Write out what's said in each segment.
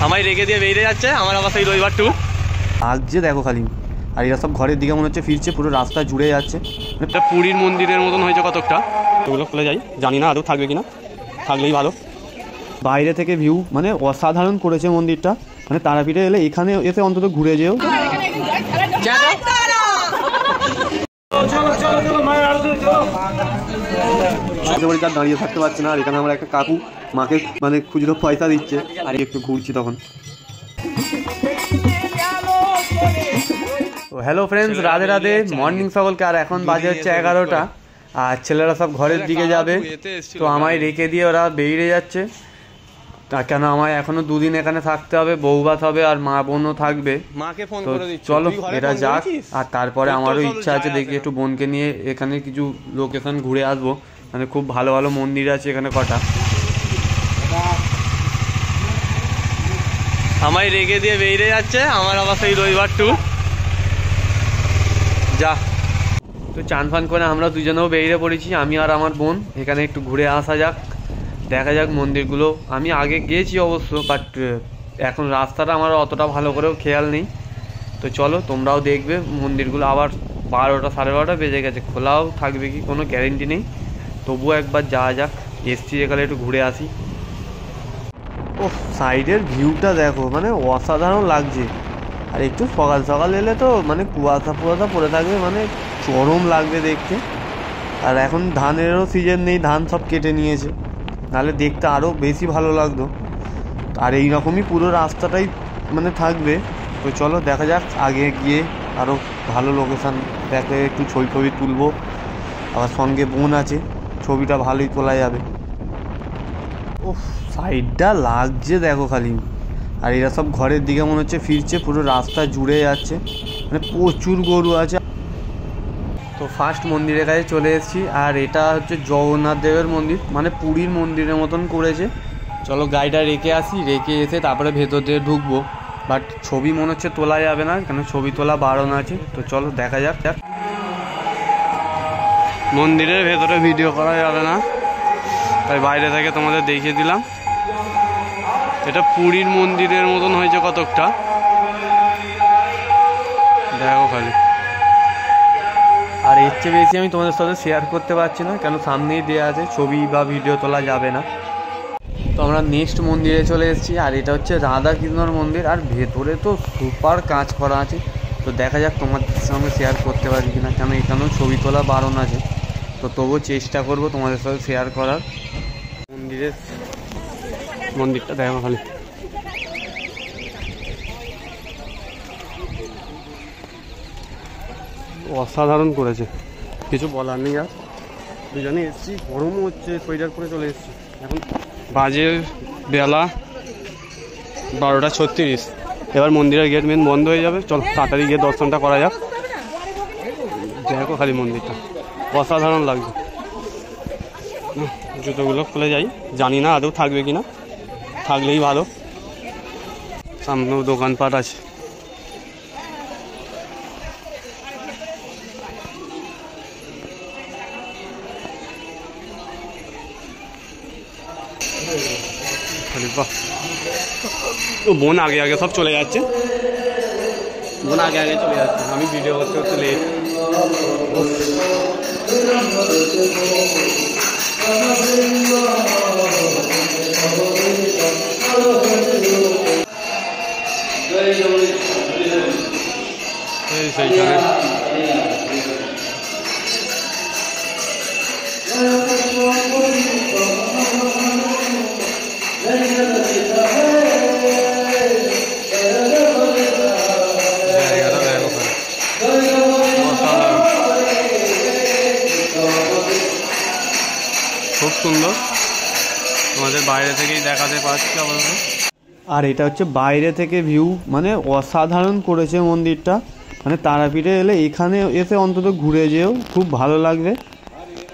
আমায় রেখে দিয়ে বেরিয়ে যাচ্ছে, আমার আবার সেই রবিবার ট্যুর লাগছে দেখো খালি। আর এরা সব ঘরের দিকে মনে হচ্ছে ফিরছে, পুরো রাস্তা জুড়ে যাচ্ছে। এটা পুরীর মন্দিরের মতন হয়েছে কতকটা। ওগুলো খুলে যাই, জানি না আদৌ থাকবে কিনা, থাকলেই ভালো। বাইরে থেকে ভিউ মানে অসাধারণ করেছে মন্দিরটা, মানে তারাপীঠে এলে এখানে এসে অন্তত ঘুরে যেও। একেবারে তার দাঁড়িয়ে থাকতে পারছে না। আর এখানে আমরা একটা কাকু মাকে মানে খুচরো পয়সা দিচ্ছে, আর একটু ঘুরছি তখন। Hello friends, Radhe Radhe, morning সকলকে। আর এখন বাজে হচ্ছে 11টা, আর ছেলেরা সব ঘরের দিকে যাবে। তো আমায় রেখে দিয়ে ওরা বেরিয়ে যাচ্ছে। তা কেন আমায় এখনো দুদিন এখানে থাকতে হবে, বউভাত হবে আর মা বোনও থাকবে। তো চলো এরা যাক, আর তারপরে আমারও ইচ্ছা আছে দেখি একটু বোনকে নিয়ে এখানে কিছু লোকেশন ঘুরে আসবো। মানে খুব ভালো ভালো মন্দির আছে এখানে কটা। আমায় রেখে দিয়ে বেরিয়ে যাচ্ছে, আমার আবার সেই রবিবার ট্যুর যা। তো চান ফান করে আমরা দুজনেও বেরিয়ে পড়েছি, আমি আর আমার বোন। এখানে একটু ঘুরে আসা যাক, দেখা যাক মন্দিরগুলো। আমি আগে গিয়েছি অবশ্য, বাট এখন রাস্তাটা আমার অতটা ভালো করেও খেয়াল নেই। তো চলো তোমরাও দেখবে মন্দিরগুলো। আবার 12টা 12:30 বেজে গেছে, খোলাও থাকবে কি কোনো গ্যারেন্টি নেই। তবুও একবার যাওয়া যাক, এসছি এখানে একটু ঘুরে আসি। ও সাইডের ভিউটা দেখো, মানে অসাধারণ লাগছে। আর একটু সকাল সকাল এলে তো মানে কুয়াশা পড়ে থাকবে, মানে চরম লাগবে দেখতে। আর এখন ধানেরও সিজন নেই, ধান সব কেটে নিয়েছে, নাহলে দেখতে আরও বেশি ভালো লাগতো। আর এই রকমই পুরো রাস্তাটাই মানে থাকবে। তো চলো দেখা যাক, আগে গিয়ে আরও ভালো লোকেশান দেখে একটু ছবি তুলবো। আবার সঙ্গে বোন আছে, ছবিটা ভালোই তোলা যাবে। ও সাইডটা লাগছে দেখো খালি। আর এরা সব ঘরের দিকে মনে হচ্ছে ফিরছে, পুরো রাস্তা জুড়ে যাচ্ছে, মানে প্রচুর গরু আছে। তো ফার্স্ট মন্দিরের কাছে চলে এসেছি, আর এটা হচ্ছে জগন্নাথ দেবের মন্দির, মানে পুরীর মন্দিরের মতন করেছে। চলো গাড়িটা রেখে আসি, রেখে এসে তারপরে ভেতর দিয়ে ঢুকবো। বাট ছবি মনে হচ্ছে তোলা যাবে না, কেন ছবি তোলা বারণ আছে। তো চলো দেখা যাক। মন্দিরের ভেতরে ভিডিও করা যাবে না, তাই বাইরে থেকে তোমাদের দেখিয়ে দিলাম। এটা পুরীর মন্দিরের মতন হয়েছে কতকটা, দেখো খালি। আর এর চেয়ে বেশি আমি তোমাদের সাথে শেয়ার করতে পারছি না, কেন সামনেই দেওয়া আছে, ছবি বা ভিডিও তোলা যাবে না। তো আমরা নেক্সট মন্দিরে চলে এসেছি, আর এটা হচ্ছে রাধা কৃষ্ণর মন্দির। আর ভেতরে তো সুপার কাজ করা আছে। তো দেখা যাক তোমাদের সঙ্গে শেয়ার করতে পারি কিনা, কেন এখানেও ছবি তোলা বারণ আছে। তো তবুও চেষ্টা করব তোমাদের সাথে শেয়ার করার। মন্দিরটা দেখো খালি, অসাধারণ করেছে, কিছু বলার নেই। আর দুজনে এসেছি, গরমও হচ্ছে, সোয়েটার পরে চলে এসেছি। এখন বাজে বেলা 12:36। এবার মন্দিরের গেট মেন বন্ধ হয়ে যাবে। চল তাড়াতাড়ি গিয়ে দর্শনটা করা যাক। দেখো খালি মন্দিরটা অসাধারণ লাগছে। জুতোগুলো খুলে যাই, জানি না আদৌ থাকবে কিনা, থাকলেই ভালো। সামনেও দোকানপাট আছে। বোন আগে আগে সব চলে যাচ্ছে, বোন আগে আগে চলে যাচ্ছে, আমি ভিডিও করতে করতে লেট। সেইখানে খুব সুন্দর, আমাদের বাইরে থেকেই দেখাতে পাচ্ছি আমাদের। আর এটা হচ্ছে বাইরে থেকে ভিউ, মানে অসাধারণ করেছে মন্দিরটা। মানে তারাপীঠে এলে এখানে এসে অন্তত ঘুরে যেও, খুব ভালো লাগবে।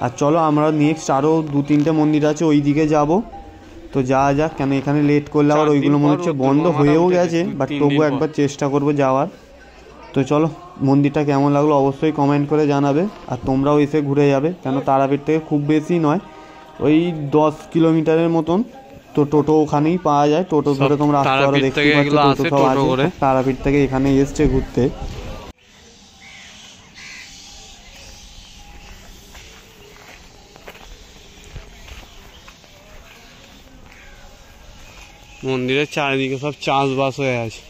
আর চলো আমরা নেক্সট আরও 2-3টে মন্দির আছে ওই দিকে যাব। তো যাওয়া যাক, কেন এখানে লেট করলে আবার ওইগুলো মনে হচ্ছে বন্ধ হয়েও গেছে, বাট তবু একবার চেষ্টা করব যাওয়ার। তো চলো মন্দিরটা কেমন লাগলো অবশ্যই কমেন্ট করে জানাবে। আর তোমরাও এসে ঘুরে যাবে, কেন তারাপীঠ থেকে খুব বেশি নয়, ওই 10 কিলোমিটারের মতন। তো টোটো ওখানেই পাওয়া যায়, টোটো ধরে তোমরা আসতে পারো। দেখতে পাচ্ছ টোটো সব আছে, তারাপীঠ থেকে এখানে এসছে ঘুরতে। মন্দিরের চারিদিকে সব চাষবাস হয়ে আছে।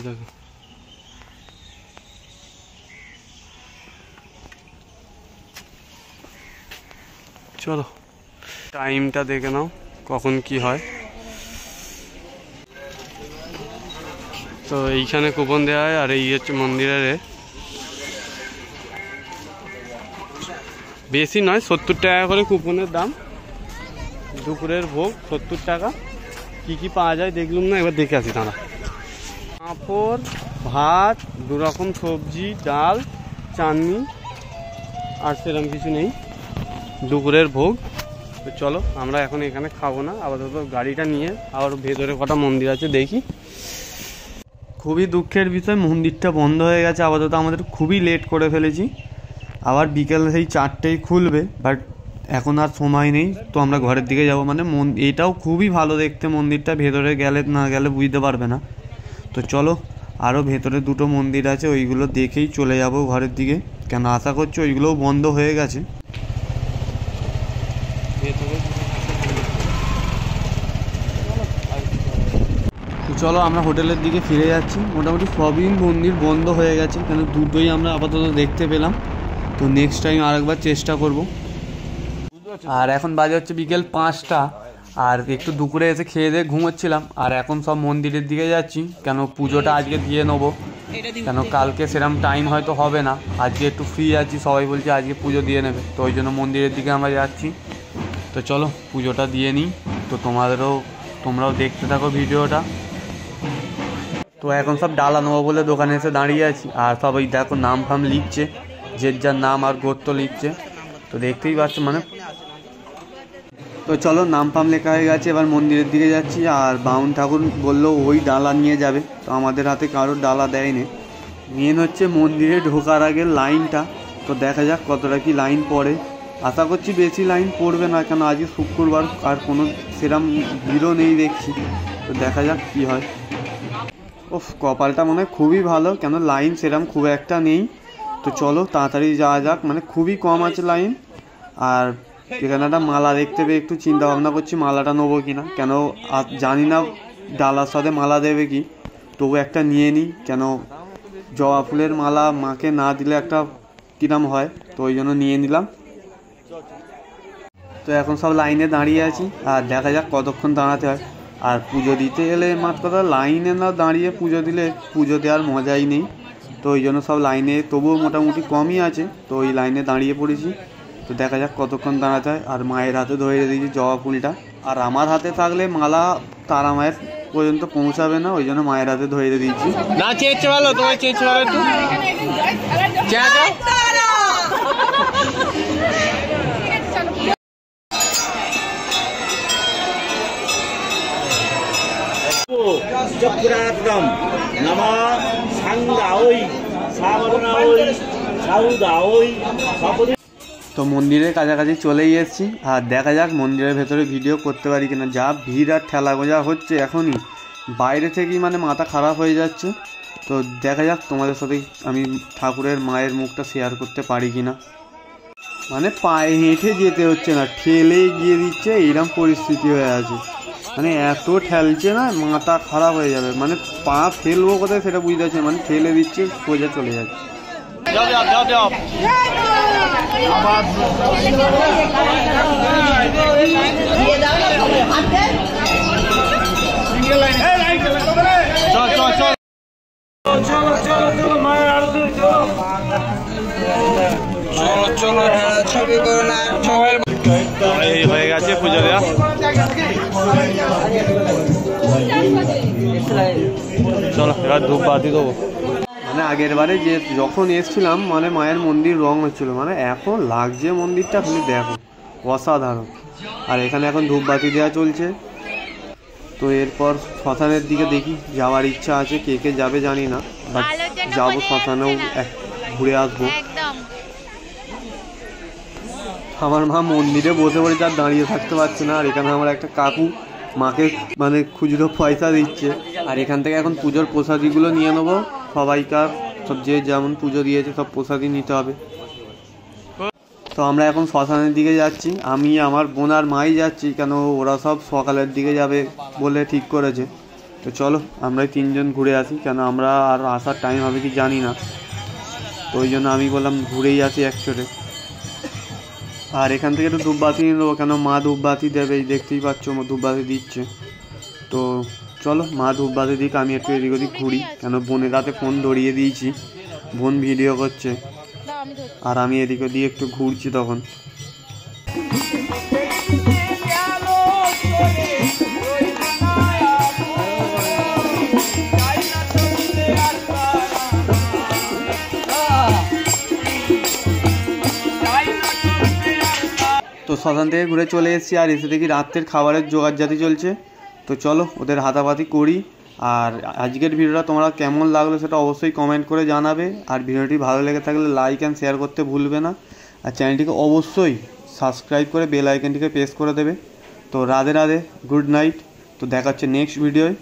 দেখো চলো টাইমটা দেখে নাও কখন কি হয়। তো এইখানে কুপন দেওয়া হয়, আর এই হচ্ছে মন্দিরের বেশি নয় 70 টাকা করে কুপনের দাম। দুপুরের ভোগ 70 টাকা। কি কি পাওয়া যায় দেখলুম না, এবার দেখে আসি। তারা পাঁপড়, ভাত, 2 রকম সবজি, ডাল, চাটনি, আর সেরকম কিছু নেই। দুপুরের ভোগ। তো চলো আমরা এখন এখানে খাবো না, আপাতত গাড়িটা নিয়ে আবার ভেতরে কটা মন্দির আছে দেখি। খুবই দুঃখের বিষয়, মন্দিরটা বন্ধ হয়ে গেছে আপাতত। আমাদের খুবই লেট করে ফেলেছি। আবার বিকেল সেই 4টেই খুলবে, বাট এখন আর সময় নেই। তো আমরা ঘরের দিকে যাব। মানে এটাও খুবই ভালো দেখতে মন্দিরটা, ভেতরে গেলে না গেলে বুঝতে পারবে না। তো চলো, আরও ভেতরে 2টো মন্দির আছে, ওইগুলো দেখেই চলে যাব ঘরের দিকে। কেন আশা করছি ওইগুলোও বন্ধ হয়ে গেছে। তো চলো আমরা হোটেলের দিকে ফিরে যাচ্ছি। মোটামুটি সবই মন্দির বন্ধ হয়ে গেছে, কেন 2টোই আমরা আপাতত দেখতে পেলাম। তো নেক্সট টাইম আরেকবার চেষ্টা করব। আর এখন বাজে হচ্ছে বিকেল 5টা, আর একটু দুপুরে এসে খেয়ে দিয়ে ঘুমোচ্ছিলাম। আর এখন সব মন্দিরের দিকে যাচ্ছি, কেন পুজোটা আজকে দিয়ে নেবো। কেন কালকে সেরকম টাইম হয়তো হবে না, আজকে একটু ফ্রি আছি, সবাই বলছে আজকে পুজো দিয়ে নেবে। তো ওই জন্য মন্দিরের দিকে আমরা যাচ্ছি। তো চলো পুজোটা দিয়ে নিই। তো তোমরাও দেখতে থাকো ভিডিওটা। তো এখন সব ডালা নেবো বলে দোকানে এসে দাঁড়িয়ে আছি, আর সবাই দেখো নাম ফাম লিখছে, যে যার নাম আর গোত্র লিখছে। তো দেখতেই পাচ্ছ মানে। তো চলো নাম ফাম লেখা হয়ে গেছে, এবার মন্দিরের দিকে যাচ্ছি। আর বাউন ঠাকুর বললো ওই ডালা নিয়ে যাবে, তো আমাদের হাতে কারোর ডালা দেয়নি। মেন হচ্ছে মন্দিরে ঢোকার আগে লাইনটা। তো দেখা যাক কতটা কি লাইন পড়ে। আশা করছি বেশি লাইন পড়বে না, কেন আজকে শুক্রবার আর কোনো সেরম ভিড়ও নেই দেখছি। তো দেখা যাক কি হয়। ওফ, কপালটা মনে হয় খুবই ভালো, কেন লাইন সেরম খুব একটা নেই। তো চলো তাড়াতাড়ি যাওয়া যাক, মানে খুবই কম আছে লাইন। আর এখানে একটা মালা দেখতে পেয়ে একটু চিন্তা ভাবনা করছি মালাটা নেবো কিনা, কেন জানি না ডালার সাথে মালা দেবে কি। তবু একটা নিয়ে নিই, কেন জবা ফুলের মালা মাকে না দিলে একটা কিরম হয়। তো ওই জন্য নিয়ে নিলাম। তো এখন সব লাইনে দাঁড়িয়ে আছি, আর দেখা যাক কতক্ষণ দাঁড়াতে হয়। আর পুজো দিতে এলে মাত্র কথা, লাইনে না দাঁড়িয়ে পুজো দিলে পুজো দেওয়ার মজাই নেই। তো ওই জন্য সব লাইনে তবুও মোটামুটি কমই আছে, তো ওই লাইনে দাঁড়িয়ে পড়েছি। তো দেখা যাক কতক্ষণ দাঁড়াতে হয়। আর মায়ের হাতে ধরে দিয়েছি জবা ফুলটা, আর আমার হাতে থাকলে মালা তারা মায়ের পর্যন্ত পৌঁছাবে না, ওই জন্য মায়ের হাতে ধরে দিয়েছি। না চেয়েছে ভালো, তোমার চেয়েছে ভালো একটু চক্রাত্রম নমঃ সাংগাওই সাবরণাওই সাউদাওই সপরি। তো মন্দিরের কাছাকাছি চলেই এসেছি, আর দেখা যাক মন্দিরের ভেতরে ভিডিও করতে পারি কিনা। যা ভিড় আর ঠেলা গোজা হচ্ছে এখনই, বাইরে থেকেই মানে মাথা খারাপ হয়ে যাচ্ছে। তো দেখা যাক তোমাদের সাথে আমি ঠাকুরের মায়ের মুখটা শেয়ার করতে পারি কিনা। মানে পায়ে হেঁটে যেতে হচ্ছে না, ঠেলে গিয়ে দিচ্ছে, এইরকম পরিস্থিতি হয়ে আছে। মানে এত ঠেলছে না, মাথা খারাপ হয়ে যাবে। মানে পা ফেলবো কোথায় সেটা বুঝতে পারছি না, মানে ঠেলে দিচ্ছে, সোজা চলে যাচ্ছে। এই হয়ে গেছে পুজো দেওয়া। চলো এবার ধূপবাতি দেবো। মানে আগের বারে যে যখন এসেছিলাম মানে মায়ের মন্দির রং হচ্ছিলো, মানে এখন লাগছে মন্দিরটা খালি দেখো, অসাধারণ। আর এখানে এখন ধূপবাতি দেওয়া চলছে। তো এরপর শ্মশানের দিকে দেখি, যাওয়ার ইচ্ছা আছে, কে কে যাবে জানি না, বাট যাবো শ্মশানেও ঘুরে আসবো। আমার মা মন্দিরে বসে পড়েছে, আর দাঁড়িয়ে থাকতে পারছে না। আর এখানে আমার একটা কাকু মাকে মানে খুচরো পয়সা দিচ্ছে। আর এখান থেকে এখন পুজোর প্রসাদিগুলো নিয়ে নেবো। সবাইকার সব যে যেমন পুজো দিয়েছে সব প্রসাদই নিতে হবে। তো আমরা এখন শ্মশানের দিকে যাচ্ছি। আমি, আমার বোন আর মাই যাচ্ছি, কেন ওরা সব সকালের দিকে যাবে বলে ঠিক করেছে। তো চলো আমরাই 3 জন ঘুরে আসি, কেন আমরা আর আসার টাইম হবে কি জানি না। তো ওই জন্য আমি বললাম ঘুরেই আসি একচোটে। আর এখান থেকে একটু ধূপবাতি নিয়ে নেবো, কেন মা ধূপবাতি দেবে, এই দেখতেই পাচ্ছ ধূপবাতি দিচ্ছে। তো চলো মা ধূপবাতি দিক, আমি একটু এদিক ওদিক ঘুরি, কেন বোনের হাতে ফোন ধরিয়ে দিয়েছি, বোন ভিডিও করছে আর আমি এদিক ওদিক একটু ঘুরছি তখন। তো শ্মশান থেকে ঘুরে চলে এসেছি, আর এসে দেখি রাত্রের খাবারের জোগাড়জাতি চলছে। তো চলো ওদের হাতাপাতি করি। আর আজকের ভিডিওটা তোমরা কেমন লাগলো সেটা অবশ্যই কমেন্ট করে জানাবে। আর ভিডিওটি ভালো লেগে থাকলে লাইক অ্যান্ড শেয়ার করতে ভুলবে না। আর চ্যানেলটিকে অবশ্যই সাবস্ক্রাইব করে বেল আইকনটিকে প্রেস করে দেবে। তো রাধে রাধে, গুড নাইট। তো দেখা হচ্ছে নেক্সট ভিডিওয়।